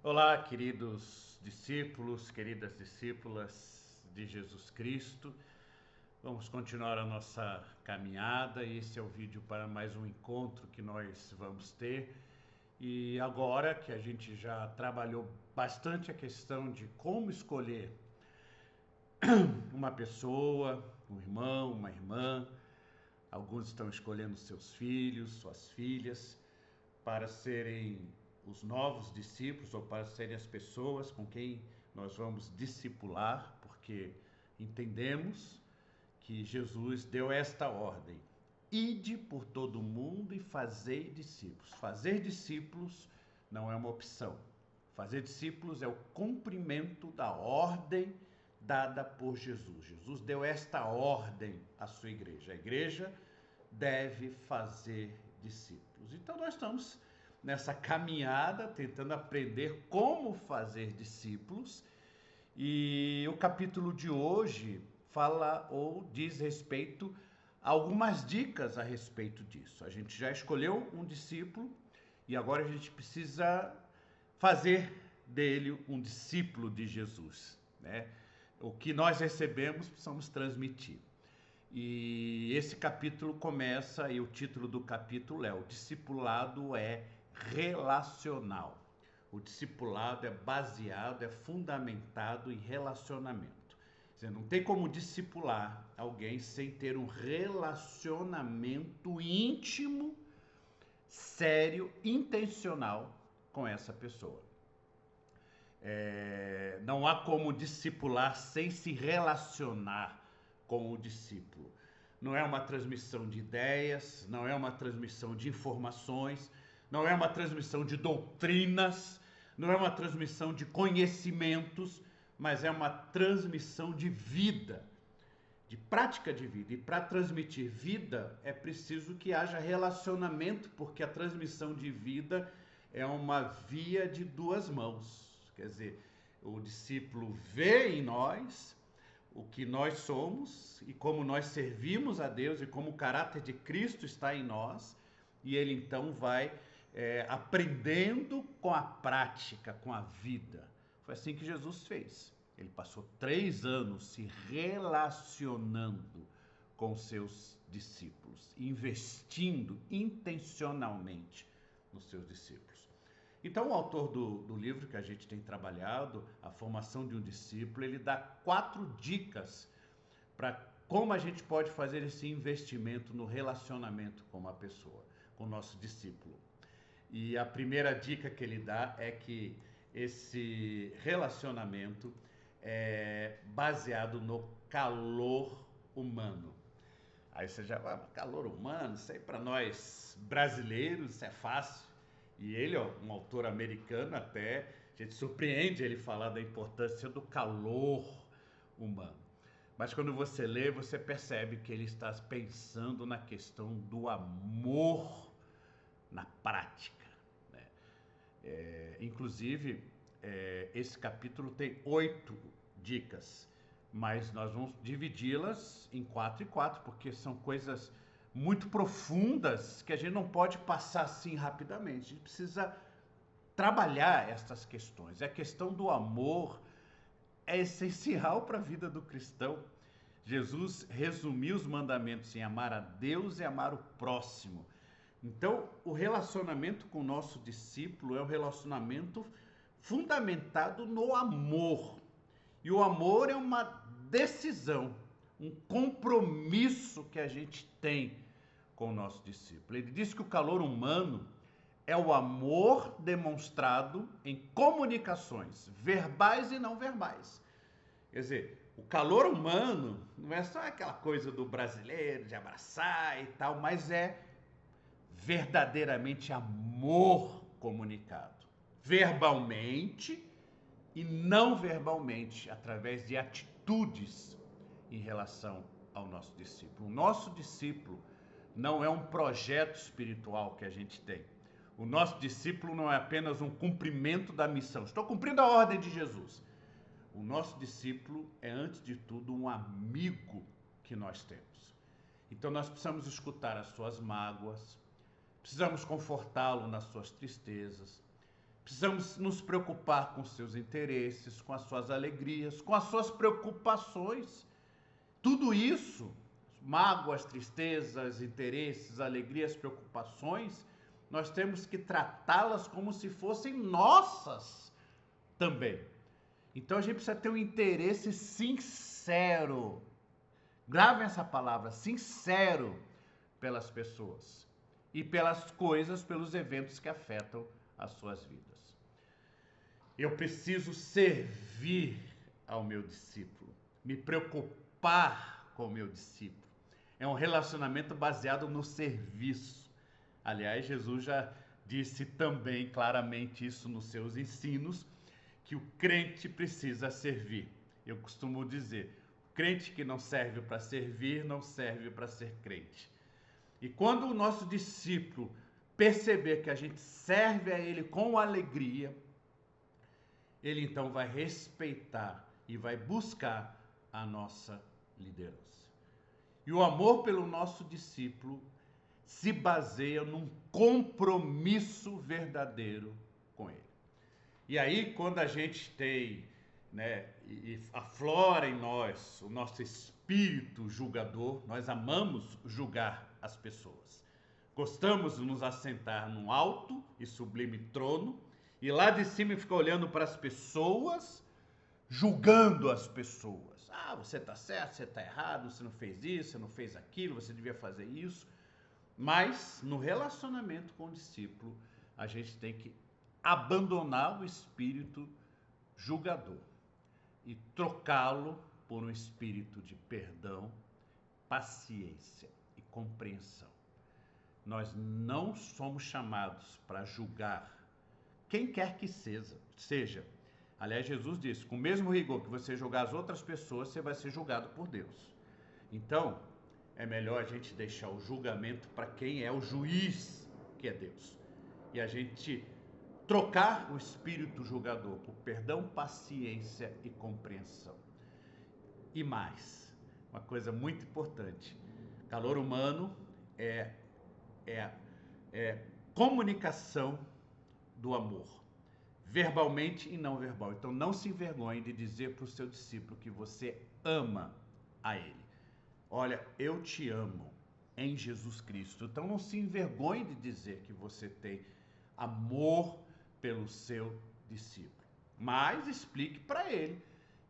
Olá, queridos discípulos, queridas discípulas de Jesus Cristo. Vamos continuar a nossa caminhada. Esse é o vídeo para mais um encontro que nós vamos ter. E agora que a gente já trabalhou bastante a questão de como escolher uma pessoa, um irmão, uma irmã, alguns estão escolhendo seus filhos, suas filhas, para serem os novos discípulos ou para serem as pessoas com quem nós vamos discipular, porque entendemos que Jesus deu esta ordem: ide por todo o mundo e fazei discípulos. Fazer discípulos não é uma opção. Fazer discípulos é o cumprimento da ordem dada por Jesus. Jesus deu esta ordem à sua igreja. A igreja deve fazer discípulos. Então nós estamos nessa caminhada tentando aprender como fazer discípulos, e o capítulo de hoje fala ou diz respeito a algumas dicas a respeito disso. A gente já escolheu um discípulo e agora a gente precisa fazer dele um discípulo de Jesus, né? O que nós recebemos precisamos transmitir. E esse capítulo começa, e o título do capítulo é: o discipulado é relacional. O discipulado é baseado, é fundamentado em relacionamento. Você não tem como discipular alguém sem ter um relacionamento íntimo, sério, intencional com essa pessoa. Não há como discipular sem se relacionar com o discípulo. Não é uma transmissão de ideias, não é uma transmissão de informações, não é uma transmissão de doutrinas, não é uma transmissão de conhecimentos, mas é uma transmissão de vida, de prática de vida. E para transmitir vida é preciso que haja relacionamento, porque a transmissão de vida é uma via de duas mãos. Quer dizer, o discípulo vê em nós o que nós somos e como nós servimos a Deus e como o caráter de Cristo está em nós, e ele então vai aprendendo com a prática, com a vida. Foi assim que Jesus fez. Ele passou 3 anos se relacionando com seus discípulos, investindo intencionalmente nos seus discípulos. Então, o autor do livro que a gente tem trabalhado, A Formação de um Discípulo, ele dá 4 dicas para como a gente pode fazer esse investimento no relacionamento com uma pessoa, com o nosso discípulo. E a primeira dica que ele dá é que esse relacionamento é baseado no calor humano. Aí você já vai, calor humano, isso aí para nós brasileiros isso é fácil. E ele, ó, um autor americano, até a gente surpreende ele falar da importância do calor humano. Mas quando você lê, você percebe que ele está pensando na questão do amor na prática, né? Inclusive, esse capítulo tem 8 dicas, mas nós vamos dividi-las em 4 e 4, porque são coisas muito profundas que a gente não pode passar assim rapidamente. A gente precisa trabalhar essas questões. A questão do amor é essencial para a vida do cristão. Jesus resumiu os mandamentos em amar a Deus e amar o próximo. Então, o relacionamento com o nosso discípulo é um relacionamento fundamentado no amor. E o amor é uma decisão, um compromisso que a gente tem com o nosso discípulo. Ele diz que o calor humano é o amor demonstrado em comunicações verbais e não verbais. Quer dizer, o calor humano não é só aquela coisa do brasileiro de abraçar e tal, mas é verdadeiramente amor comunicado, verbalmente e não verbalmente, através de atitudes em relação ao nosso discípulo. O nosso discípulo não é um projeto espiritual que a gente tem. O nosso discípulo não é apenas um cumprimento da missão. Estou cumprindo a ordem de Jesus. O nosso discípulo é, antes de tudo, um amigo que nós temos. Então nós precisamos escutar as suas mágoas, precisamos confortá-lo nas suas tristezas, Precisamos nos preocupar com seus interesses, com as suas alegrias, com as suas preocupações. Tudo isso, mágoas, tristezas, interesses, alegrias, preocupações, nós temos que tratá-las como se fossem nossas também. Então a gente precisa ter um interesse sincero. Gravem essa palavra, sincero, pelas pessoas e pelas coisas, pelos eventos que afetam as suas vidas. Eu preciso servir ao meu discípulo, me preocupar com o meu discípulo. É um relacionamento baseado no serviço. Aliás, Jesus já disse também claramente isso nos seus ensinos, que o crente precisa servir. Eu costumo dizer, o crente que não serve para servir, não serve para ser crente. E quando o nosso discípulo perceber que a gente serve a ele com alegria, ele então vai respeitar e vai buscar a nossa liderança. E o amor pelo nosso discípulo se baseia num compromisso verdadeiro com ele. E aí, quando a gente tem, e aflora em nós o nosso espírito julgador, nós amamos julgar as pessoas. Gostamos de nos assentar num alto e sublime trono e lá de cima ficar olhando para as pessoas, julgando as pessoas. Ah, você está certo, você está errado, você não fez isso, você não fez aquilo, você devia fazer isso. Mas no relacionamento com o discípulo, a gente tem que abandonar o espírito julgador e trocá-lo por um espírito de perdão, paciência e compreensão. Nós não somos chamados para julgar quem quer que seja. Aliás, Jesus disse, com o mesmo rigor que você julgar as outras pessoas, você vai ser julgado por Deus. Então, é melhor a gente deixar o julgamento para quem é o juiz, que é Deus. E a gente trocar o espírito julgador por perdão, paciência e compreensão. E mais, uma coisa muito importante, calor humano é comunicação do amor, verbalmente e não verbal. Então não se envergonhe de dizer para o seu discípulo que você ama a ele. Olha, eu te amo em Jesus Cristo. Então não se envergonhe de dizer que você tem amor pelo seu discípulo. Mas explique para ele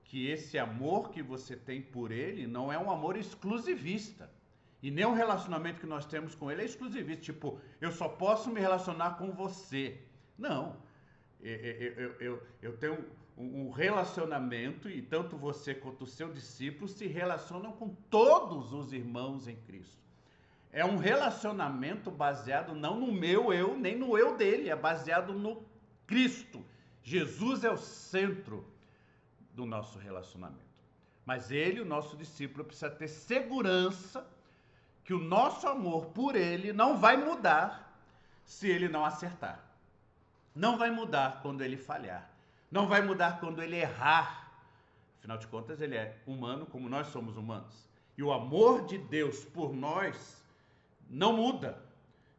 que esse amor que você tem por ele não é um amor exclusivista. E nem o relacionamento que nós temos com ele é exclusivista. Tipo, eu só posso me relacionar com você. Não. Eu tenho um relacionamento e tanto você quanto o seu discípulo se relacionam com todos os irmãos em Cristo. É um relacionamento baseado não no meu eu, nem no eu dele, é baseado no Cristo. Jesus é o centro do nosso relacionamento. Mas ele, o nosso discípulo, precisa ter segurança que o nosso amor por ele não vai mudar se ele não acertar. Não vai mudar quando ele falhar. Não vai mudar quando ele errar. Afinal de contas, ele é humano como nós somos humanos. E o amor de Deus por nós não muda.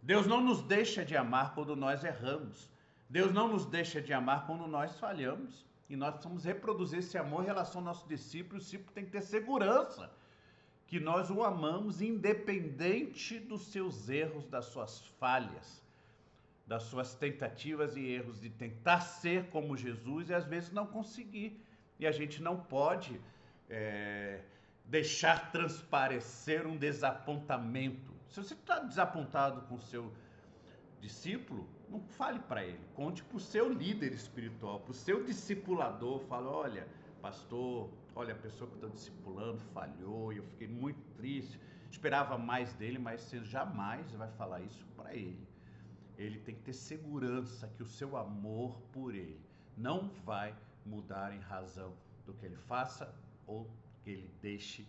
Deus não nos deixa de amar quando nós erramos. Deus não nos deixa de amar quando nós falhamos. E nós precisamos reproduzir esse amor em relação ao nosso discípulo. O discípulo tem que ter segurança que nós o amamos independente dos seus erros, das suas falhas, das suas tentativas e erros de tentar ser como Jesus e às vezes não conseguir. E a gente não pode deixar transparecer um desapontamento. Se você está desapontado com o seu discípulo, não fale para ele, conte para o seu líder espiritual, para o seu discipulador, fala, olha, pastor, olha, a pessoa que eu estou discipulando falhou e eu fiquei muito triste, esperava mais dele, mas você jamais vai falar isso para ele. Ele tem que ter segurança que o seu amor por ele não vai mudar em razão do que ele faça ou que ele deixe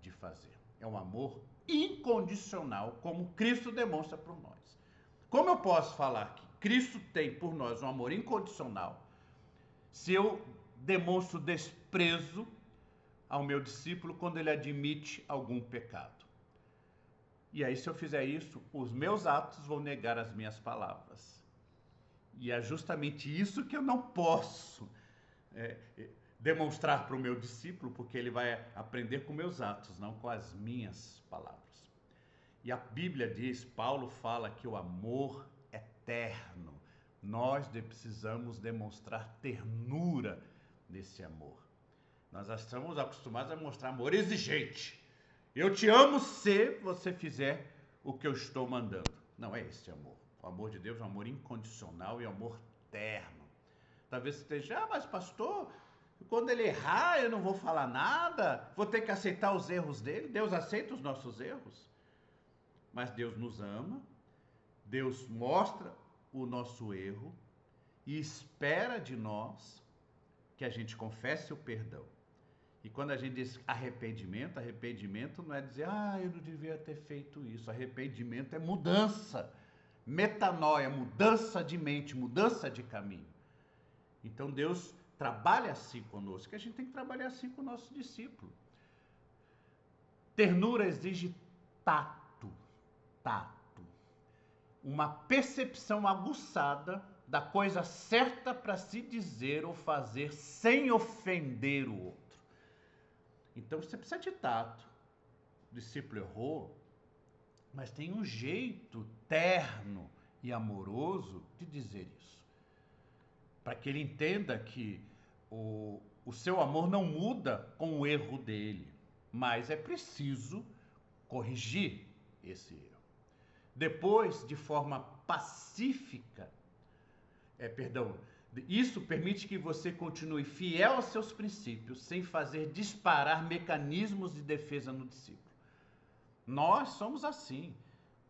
de fazer. É um amor incondicional, como Cristo demonstra por nós. Como eu posso falar que Cristo tem por nós um amor incondicional se eu demonstro desprezo ao meu discípulo quando ele admite algum pecado? E aí, se eu fizer isso, os meus atos vão negar as minhas palavras. E é justamente isso que eu não posso demonstrar para o meu discípulo, porque ele vai aprender com meus atos, não com as minhas palavras. E a Bíblia diz, Paulo fala que o amor é terno. Nós precisamos demonstrar ternura nesse amor. Nós estamos acostumados a mostrar amor exigente. Eu te amo se você fizer o que eu estou mandando. Não é esse amor. O amor de Deus é um amor incondicional e amor terno. Talvez você esteja, mas pastor, quando ele errar eu não vou falar nada, vou ter que aceitar os erros dele. Deus aceita os nossos erros. Mas Deus nos ama, Deus mostra o nosso erro e espera de nós que a gente confesse o perdão. E quando a gente diz arrependimento, arrependimento não é dizer, eu não devia ter feito isso. Arrependimento é mudança, metanoia, mudança de mente, mudança de caminho. Então Deus trabalha assim conosco, que a gente tem que trabalhar assim com o nosso discípulo. Ternura exige tato. Uma percepção aguçada da coisa certa para se dizer ou fazer sem ofender o outro. Então você precisa de tato. O discípulo errou, mas tem um jeito terno e amoroso de dizer isso. Para que ele entenda que o seu amor não muda com o erro dele, mas é preciso corrigir esse erro. Depois, de forma pacífica, isso permite que você continue fiel aos seus princípios, sem fazer disparar mecanismos de defesa no discípulo. Nós somos assim.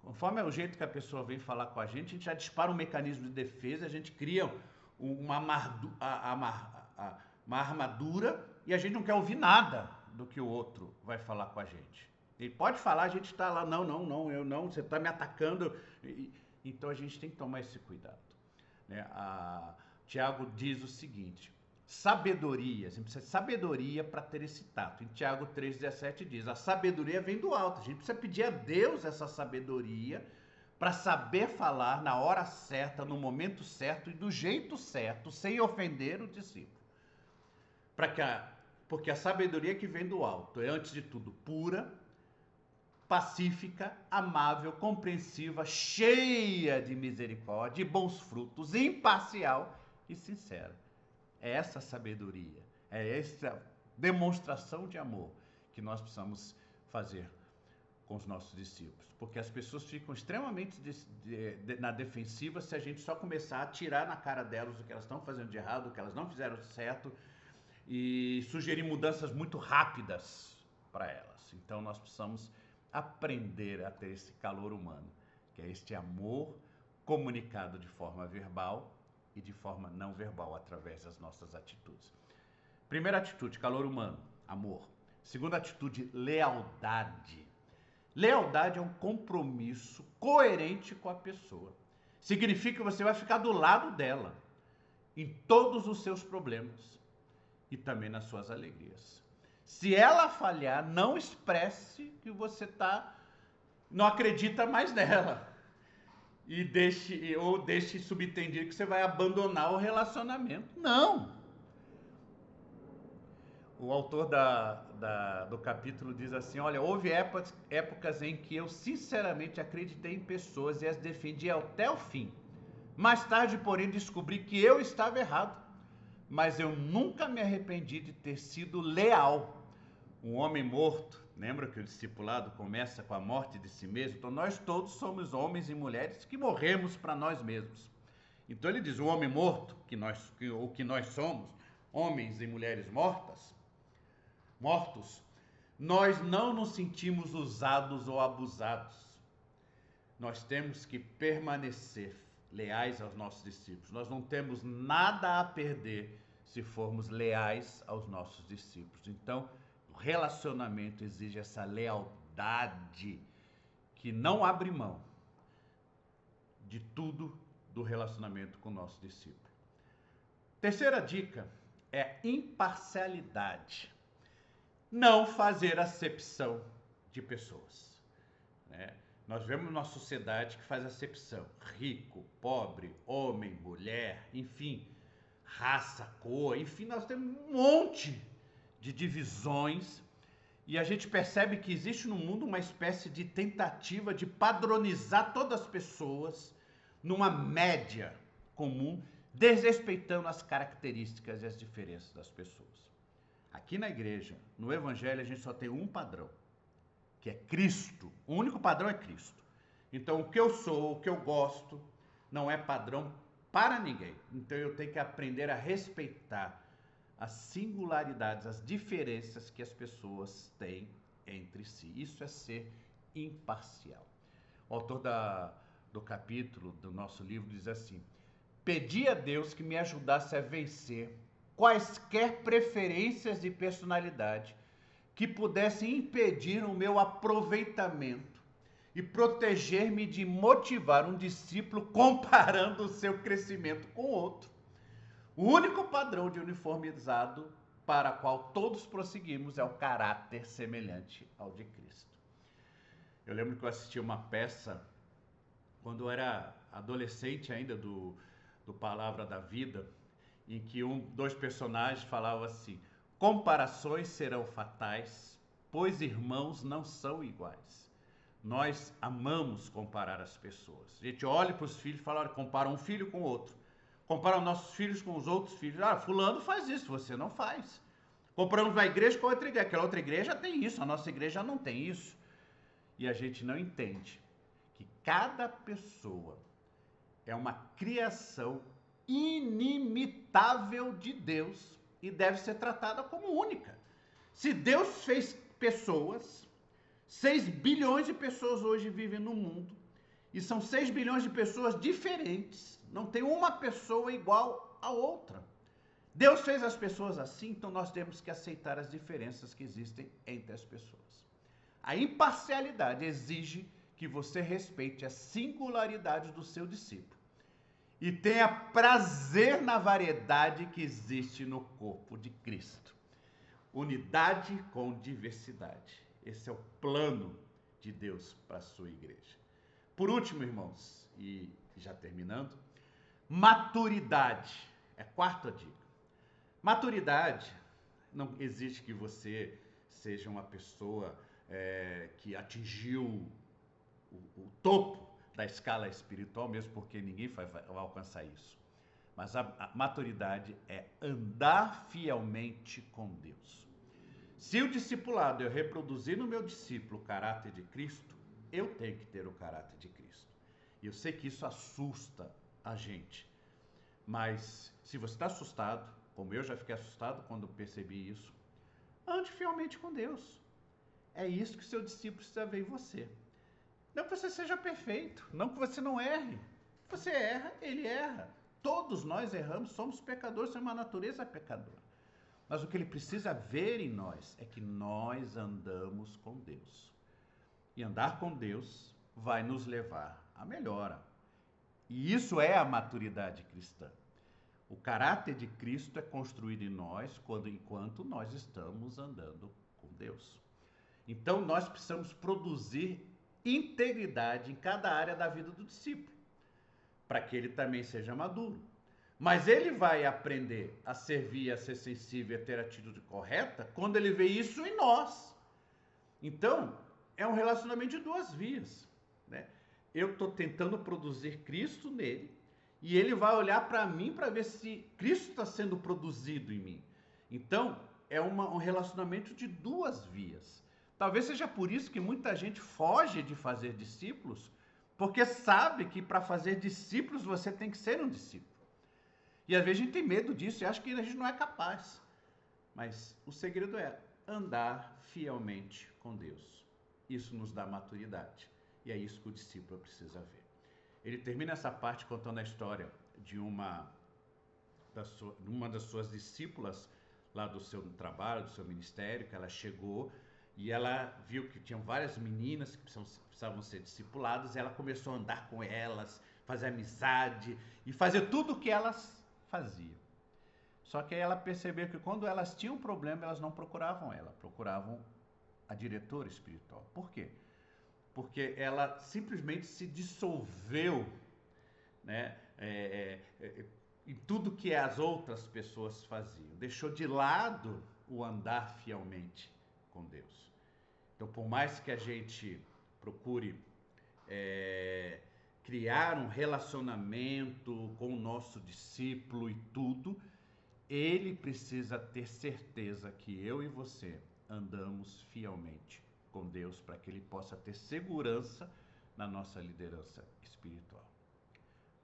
Conforme é o jeito que a pessoa vem falar com a gente já dispara um mecanismo de defesa, a gente cria uma armadura e a gente não quer ouvir nada do que o outro vai falar com a gente. Ele pode falar, a gente está lá, não, eu não, você está me atacando. Então a gente tem que tomar esse cuidado. Tiago diz o seguinte, sabedoria, você precisa de sabedoria para ter esse tato. Em Tiago 3,17 diz, a sabedoria vem do alto, a gente precisa pedir a Deus essa sabedoria para saber falar na hora certa, no momento certo e do jeito certo, sem ofender o discípulo. Porque a sabedoria que vem do alto é, antes de tudo, pura, pacífica, amável, compreensiva, cheia de misericórdia, de bons frutos, imparcial e sincera. É essa sabedoria, é essa demonstração de amor que nós precisamos fazer com os nossos discípulos. Porque as pessoas ficam extremamente na defensiva se a gente só começar a tirar na cara delas o que elas estão fazendo de errado, o que elas não fizeram certo e sugerir mudanças muito rápidas para elas. Então nós precisamos aprender a ter esse calor humano, que é este amor comunicado de forma verbal e de forma não verbal, através das nossas atitudes. Primeira atitude, calor humano, amor. Segunda atitude, lealdade. Lealdade é um compromisso coerente com a pessoa. Significa que você vai ficar do lado dela em todos os seus problemas e também nas suas alegrias. Se ela falhar, não expresse que você não acredita mais nela. E deixe subentendido que você vai abandonar o relacionamento. Não! O autor do capítulo diz assim, olha, houve épocas em que eu sinceramente acreditei em pessoas e as defendi até o fim. Mais tarde, porém, descobri que eu estava errado. Mas eu nunca me arrependi de ter sido leal. Um homem morto, lembra que o discipulado começa com a morte de si mesmo? Então nós todos somos homens e mulheres que morremos para nós mesmos. Então ele diz, o homem morto, o que nós somos, homens e mulheres mortos, nós não nos sentimos usados ou abusados. Nós temos que permanecer leais aos nossos discípulos. Nós não temos nada a perder se formos leais aos nossos discípulos. Então, o relacionamento exige essa lealdade que não abre mão de tudo do relacionamento com o nosso discípulo. Terceira dica é imparcialidade. Não fazer acepção de pessoas. Nós vemos uma sociedade que faz acepção: rico, pobre, homem, mulher, enfim, raça, cor, enfim, nós temos um monte de divisões e a gente percebe que existe no mundo uma espécie de tentativa de padronizar todas as pessoas numa média comum, desrespeitando as características e as diferenças das pessoas. Aqui na igreja, no evangelho, a gente só tem um padrão, que é Cristo. O único padrão é Cristo. Então, o que eu sou, o que eu gosto, não é padrão para ninguém. Então, eu tenho que aprender a respeitar as singularidades, as diferenças que as pessoas têm entre si. Isso é ser imparcial. O autor do capítulo do nosso livro diz assim: pedi a Deus que me ajudasse a vencer quaisquer preferências de personalidade que pudessem impedir o meu aproveitamento e proteger-me de motivar um discípulo comparando o seu crescimento com outro. O único padrão de uniformizado para o qual todos prosseguimos é o caráter semelhante ao de Cristo. Eu lembro que eu assisti uma peça quando eu era adolescente ainda do Palavra da Vida, em que dois personagens falavam assim: comparações serão fatais, pois irmãos não são iguais. Nós amamos comparar as pessoas. A gente olha para os filhos e fala: olha, compara um filho com o outro. Compara os nossos filhos com os outros filhos. Ah, fulano faz isso, você não faz. Comparamos a igreja com a outra igreja. Aquela outra igreja tem isso, a nossa igreja não tem isso. E a gente não entende que cada pessoa é uma criação inimitável de Deus e deve ser tratada como única. Se Deus fez pessoas, 6 bilhões de pessoas hoje vivem no mundo, e são 6 bilhões de pessoas diferentes, não tem uma pessoa igual a outra. Deus fez as pessoas assim, então nós temos que aceitar as diferenças que existem entre as pessoas. A imparcialidade exige que você respeite a singularidade do seu discípulo e tenha prazer na variedade que existe no corpo de Cristo. Unidade com diversidade. Esse é o plano de Deus para a sua igreja. Por último, irmãos, e já terminando, maturidade. É a quarta dica. Maturidade não exige que você seja uma pessoa que atingiu o topo da escala espiritual, mesmo porque ninguém vai alcançar isso. Mas a maturidade é andar fielmente com Deus. Se o discipulado eu reproduzir no meu discípulo o caráter de Cristo, eu tenho que ter o caráter de Cristo. E eu sei que isso assusta a gente. Mas se você está assustado, como eu já fiquei assustado quando percebi isso, ande fielmente com Deus. É isso que o seu discípulo precisa ver em você. Não que você seja perfeito, não que você não erre. Você erra, ele erra. Todos nós erramos, somos pecadores, temos uma natureza pecadora. Mas o que ele precisa ver em nós é que nós andamos com Deus. E andar com Deus vai nos levar à melhora. E isso é a maturidade cristã. O caráter de Cristo é construído em nós enquanto nós estamos andando com Deus. Então nós precisamos produzir integridade em cada área da vida do discípulo, para que ele também seja maduro. Mas ele vai aprender a servir, a ser sensível, a ter a atitude correta quando ele vê isso em nós. Então, é um relacionamento de duas vias, né? Eu estou tentando produzir Cristo nele e ele vai olhar para mim para ver se Cristo está sendo produzido em mim. Então, é um relacionamento de duas vias. Talvez seja por isso que muita gente foge de fazer discípulos, porque sabe que para fazer discípulos você tem que ser um discípulo. E às vezes a gente tem medo disso e acha que a gente não é capaz. Mas o segredo é andar fielmente com Deus. Isso nos dá maturidade. E é isso que o discípulo precisa ver. Ele termina essa parte contando a história de uma das suas discípulas lá do seu trabalho, do seu ministério, que ela chegou e ela viu que tinham várias meninas que precisavam ser discipuladas, e ela começou a andar com elas, fazer amizade e fazer tudo o que elas faziam. Só que aí ela percebeu que quando elas tinham problema, elas não procuravam ela, procuravam a diretora espiritual. Por quê? porque ela simplesmente se dissolveu, né, em tudo que as outras pessoas faziam. Deixou de lado o andar fielmente com Deus. Então, por mais que a gente procure criar um relacionamento com o nosso discípulo e tudo, ele precisa ter certeza que eu e você andamos fielmente com Deus para que ele possa ter segurança na nossa liderança espiritual.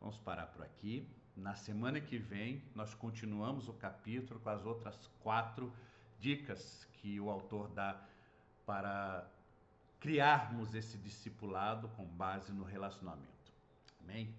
Vamos parar por aqui. Na semana que vem, nós continuamos o capítulo com as outras 4 dicas que o autor dá para criarmos esse discipulado com base no relacionamento. Amém?